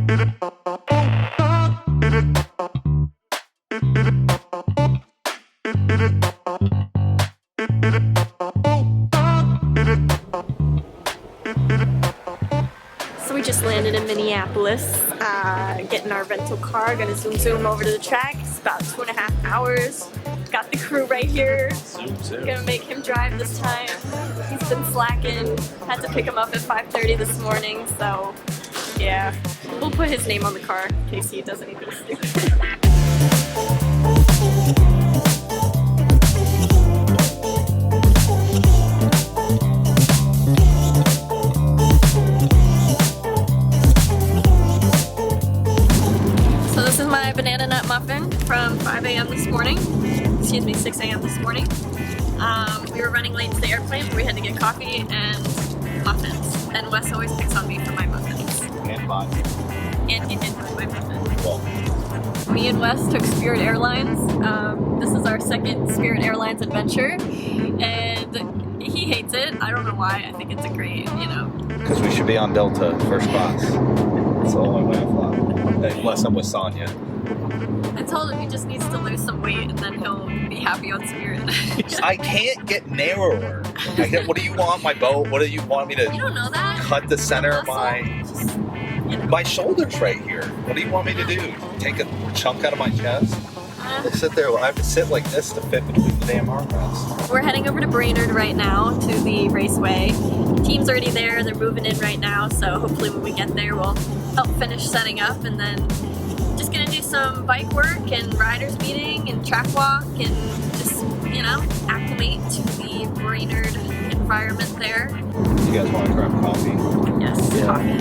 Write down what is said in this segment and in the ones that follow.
So we just landed in Minneapolis, getting our rental car, gonna zoom over to the track. It's about 2.5 hours. Got the crew right here. Gonna make him drive this time. He's been slacking. Had to pick him up at 5:30 this morning, so yeah. We'll put his name on the car in case he does anything stupid. Banana nut muffin from 5 a.m. this morning. Excuse me, 6 a.m. this morning. We were running late to the airplane, but we had to get coffee and muffins. And Wes always picks on me for my muffins. And mine. And he did my muffins. Cool. Me and Wes took Spirit Airlines. This is our second Spirit Airlines adventure. And he hates it. I don't know why. I think it's a great, Because we should be on Delta, first class. That's the only way I fly. Unless I'm with Sonya. I told him he just needs to lose some weight and then he'll be happy on Spirit. I can't get narrower. What do you want, my boat? What do you want me to You don't know that? cut the center of my... Just, My shoulder's right here. What do you want me to do? Take a chunk out of my chest? I sit there, I have to sit like this to fit between the damn armrests. We're heading over to Brainerd right now to the raceway. The team's already there, they're moving in right now, so hopefully when we get there we'll help finish setting up, and then just gonna do some bike work and riders meeting and track walk and just, acclimate to the Brainerd environment there. You guys want to grab coffee? Yes, coffee.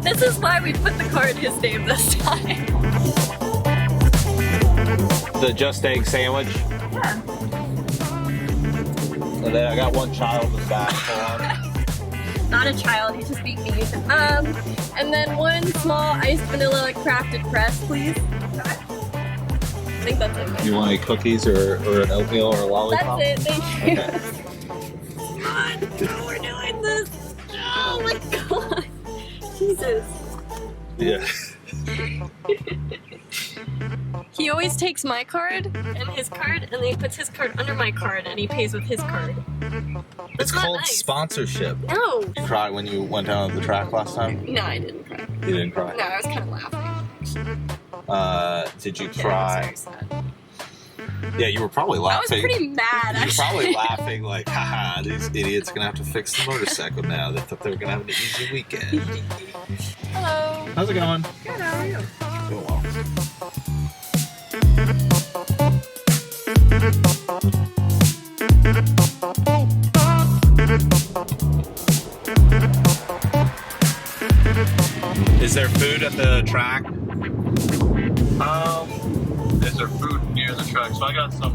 This is why we put the car in his name this time. The just egg sandwich? Yeah. And then I got one child in the back. Not a child, he's just being mean. And then one small iced vanilla crafted press, please. I think that's it. You want any cookies or an oatmeal or a lollipop? That's it, thank you. Okay. Come on, we're doing this. Oh my god. Jesus. Yeah. He always takes my card and his card, and then he puts his card under my card, and he pays with his card. It's called sponsorship. No. You cried when you went down to the track last time? No, I didn't cry. You didn't cry? No, I was kind of laughing. Did you Yeah, cry? I was so sad. Yeah, you were probably I laughing. was pretty mad, You were actually. probably laughing like, haha, these idiots are gonna have to fix the motorcycle now. They thought they were gonna have an easy weekend. Hello. How's it going? Good, how are you? Doing well. Is there food at the track? Is there food near the track? So I got some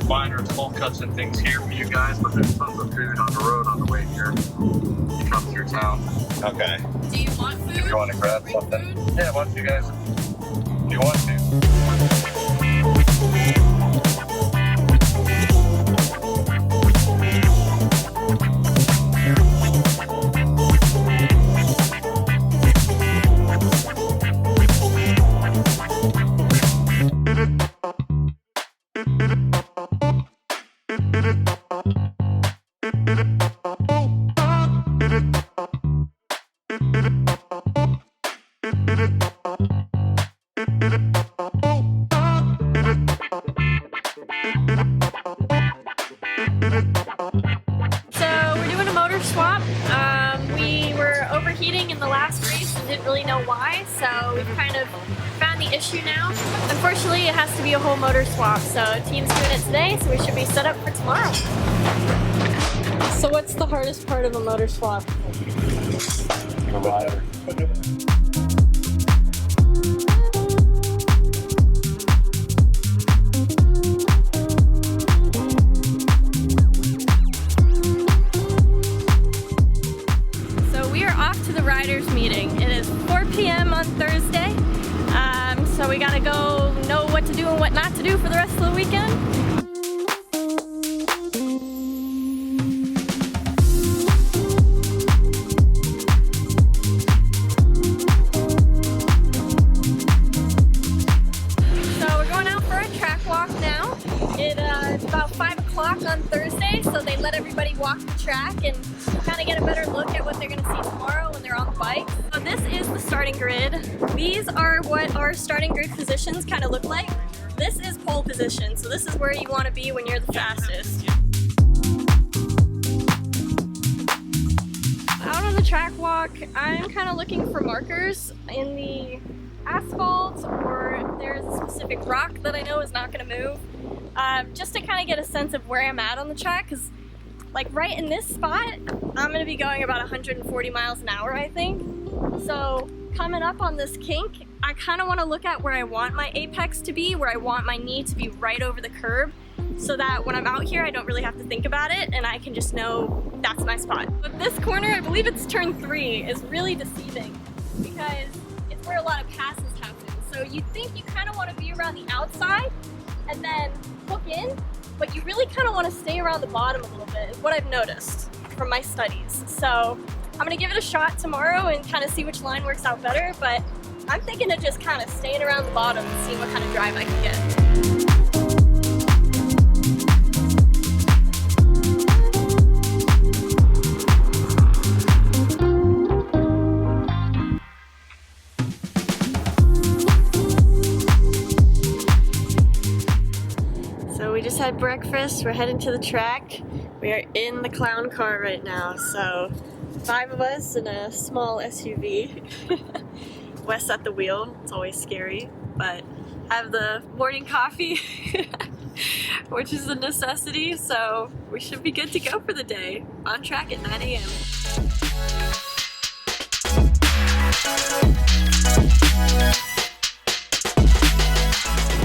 minor cold cuts and things here for you guys, but there's tons of food on the road on the way here. You come through town. Okay. Do you want food? If you want to grab Bring something. food? Yeah, why don't you guys, if you want to. So we're doing a motor swap. We were overheating in the last race and didn't really know why, so we've kind of found the issue now. Unfortunately, it has to be a whole motor swap, so team's doing it today, so we should be set up for tomorrow. So what's the hardest part of a motor swap? Riders meeting. It is 4 p.m. on Thursday, so we gotta go know what to do and what not to do for the rest of the weekend. today, so they let everybody walk the track and kind of get a better look at what they're going to see tomorrow when they're on the bike. So this is the starting grid. These are what our starting grid positions kind of look like. This is pole position, so this is where you want to be when you're the fastest. Out on the track walk, I'm kind of looking for markers in the asphalt, or if there's a specific rock that I know is not going to move, just to kind of get a sense of where I'm at on the track, because like right in this spot, I'm going to be going about 140 miles an hour, I think. So coming up on this kink, I kind of want to look at where I want my apex to be, where I want my knee to be right over the curb, so that when I'm out here, I don't really have to think about it and I can just know that's my spot. But this corner, I believe it's turn 3, is really deceiving because it's where a lot of passes happen. So you think you kind of want to be around the outside and then hook in, but you really kind of want to stay around the bottom a little bit, is what I've noticed from my studies. So I'm going to give it a shot tomorrow and kind of see which line works out better, but I'm thinking of just kind of staying around the bottom and seeing what kind of drive I can get. We just had breakfast, we're heading to the track. We are in the clown car right now, so 5 of us in a small SUV. Wes at the wheel, it's always scary, but I have the morning coffee, which is a necessity, so we should be good to go for the day. On track at 9 a.m.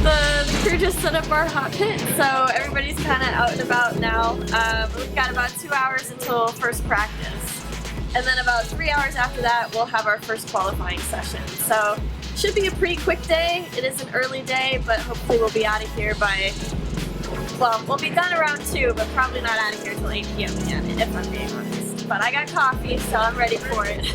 The crew just set up our hot pit, so everybody's kind of out and about now. We've got about 2 hours until first practice, and then about 3 hours after that we'll have our first qualifying session. So should be a pretty quick day. It is an early day, but hopefully we'll be out of here by, well, we'll be done around 2, but probably not out of here till 8 p.m. again, if I'm being honest. But I got coffee, so I'm ready for it.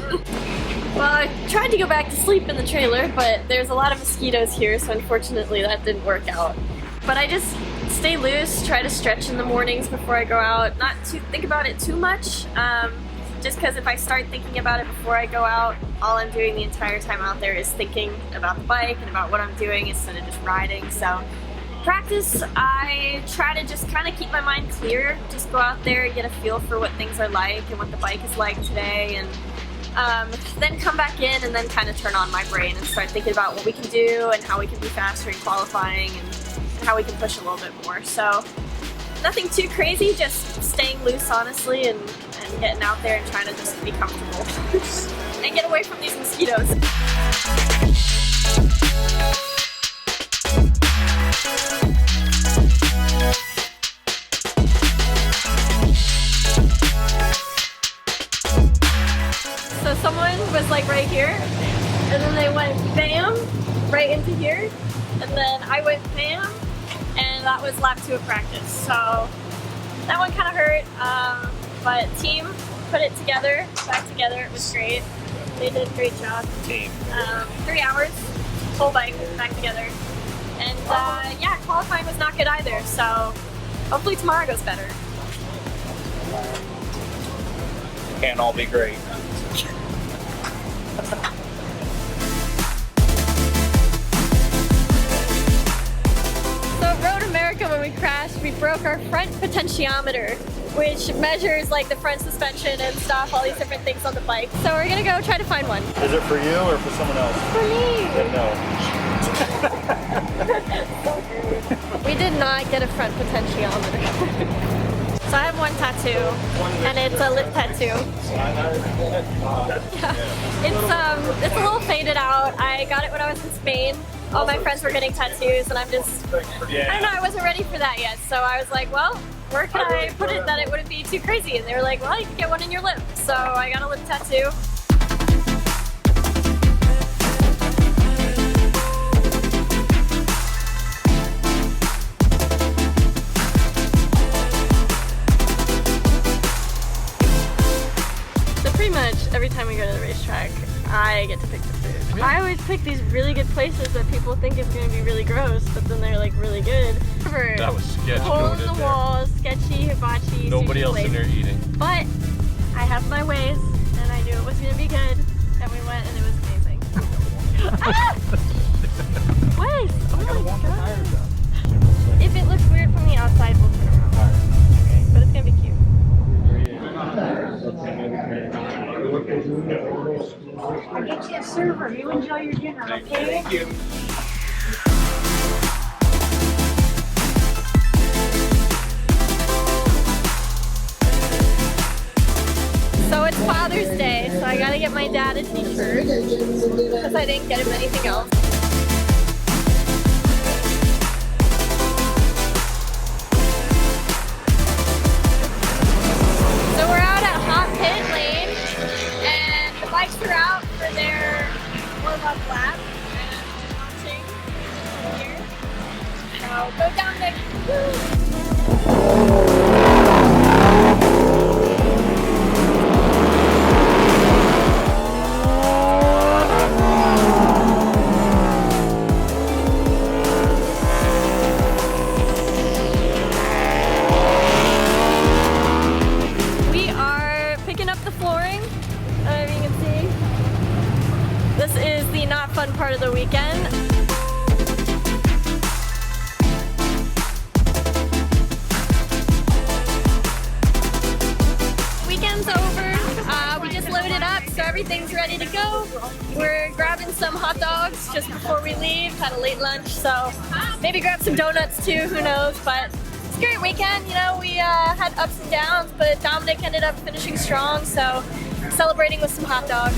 Well, I tried to go back to sleep in the trailer, but there's a lot of mosquitoes here, so unfortunately that didn't work out. But I just stay loose, try to stretch in the mornings before I go out, not to think about it too much, just because if I start thinking about it before I go out, all I'm doing the entire time out there is thinking about the bike and about what I'm doing instead of just riding. So practice, I try to just kind of keep my mind clear, just go out there and get a feel for what things are like and what the bike is like today, and then come back in and then kind of turn on my brain and start thinking about what we can do and how we can be faster in qualifying and how we can push a little bit more. So nothing too crazy, just staying loose honestly and getting out there and trying to just be comfortable and get away from these mosquitoes. So someone was like right here, and then they went bam, right into here, and then I went bam, and that was lap 2 of practice. So that one kind of hurt, but team put it together, back together, it was great. They did a great job. Team. 3 hours, whole bike back together. And yeah, qualifying was not good either, so hopefully tomorrow goes better. Can't all be great. So at MotoAmerica, when we crashed, we broke our front potentiometer, which measures like the front suspension and stuff, all these different things on the bike. So we're gonna go try to find one. Is it for you or for someone else? For me! No. We did not get a front potentiometer. So I have one tattoo, and it's a lip tattoo. Yeah. It's a little faded out. I got it when I was in Spain. All my friends were getting tattoos, and I'm just, I don't know, I wasn't ready for that yet. So I was like, well, where can I put it that it wouldn't be too crazy? And they were like, well, you can get one in your lip. So I got a lip tattoo. Pretty much every time we go to the racetrack, I get to pick the food. I always pick these really good places that people think is going to be really gross, but then they're like really good. That was sketchy. Hole in the walls, sketchy, hibachi. Nobody sushi else place. in there eating. But I have my ways, and I knew it was going to be good, and we went, and it was amazing. Ah! Wait! Oh my god! If it looks weird from the outside, we'll turn around. Okay, but it's going to be cute. I'll get you a server. You enjoy your dinner, okay? Thank you. So it's Father's Day, so I gotta get my dad a t-shirt because I didn't get him anything else. So we're out at Hot Pit Lane, and the bikes are out for their warm-up lap, and launching here. So go down there. This is the not fun part of the weekend. Weekend's over. We just loaded up, so everything's ready to go. We're grabbing some hot dogs just before we leave. Had a late lunch, so maybe grab some donuts too, who knows, but it's a great weekend. You know, we had ups and downs, but Dominic ended up finishing strong, so celebrating with some hot dogs.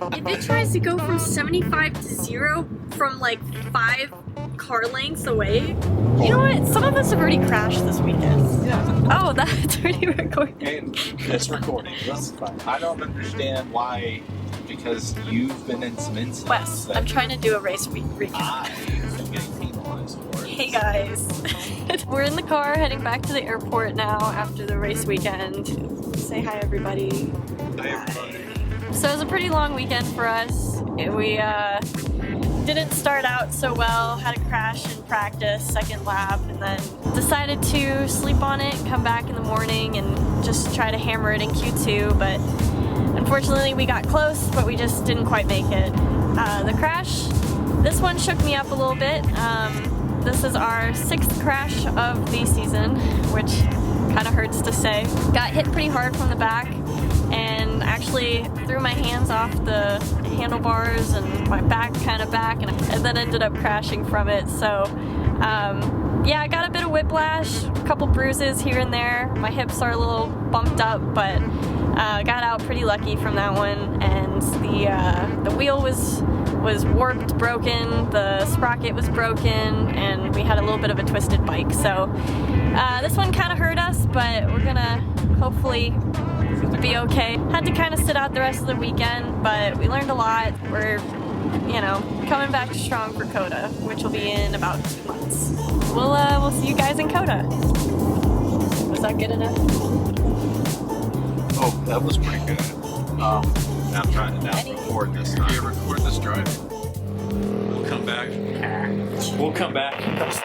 If it tries to go from 75 to 0 from like 5 car lengths away, you know what? Some of us have already crashed this weekend. Yeah. Oh, that's already recording. And it's recording. That's fine. I don't understand why, because you've been in some incidents. Wes, that I'm trying to do a race week recap. I am getting penalized for it. Hey guys. We're in the car heading back to the airport now after the race weekend. Say hi everybody. Hi, everybody. So it was a pretty long weekend for us. We didn't start out so well, had a crash in practice, second lap, and then decided to sleep on it, come back in the morning and just try to hammer it in Q2, but unfortunately we got close, but we just didn't quite make it. The crash, this one shook me up a little bit. This is our 6th crash of the season, which kind of hurts to say. Got hit pretty hard from the back and actually threw my hands off the handlebars and my back kind of back, and then ended up crashing from it. So yeah, I got a bit of whiplash, a couple bruises here and there. My hips are a little bumped up, but got out pretty lucky from that one. And the wheel was warped, broken, the sprocket was broken, and we had a little bit of a twisted bike. So this one kind of hurt us, but we're gonna hopefully be okay. Had to kind of sit out the rest of the weekend, but we learned a lot. We're, you know, coming back strong for COTA, which will be in about 2 months. We'll see you guys in COTA. Was that good enough? Oh, that was pretty good. Now I'm trying to record this time. Yeah, record this drive. We'll come back.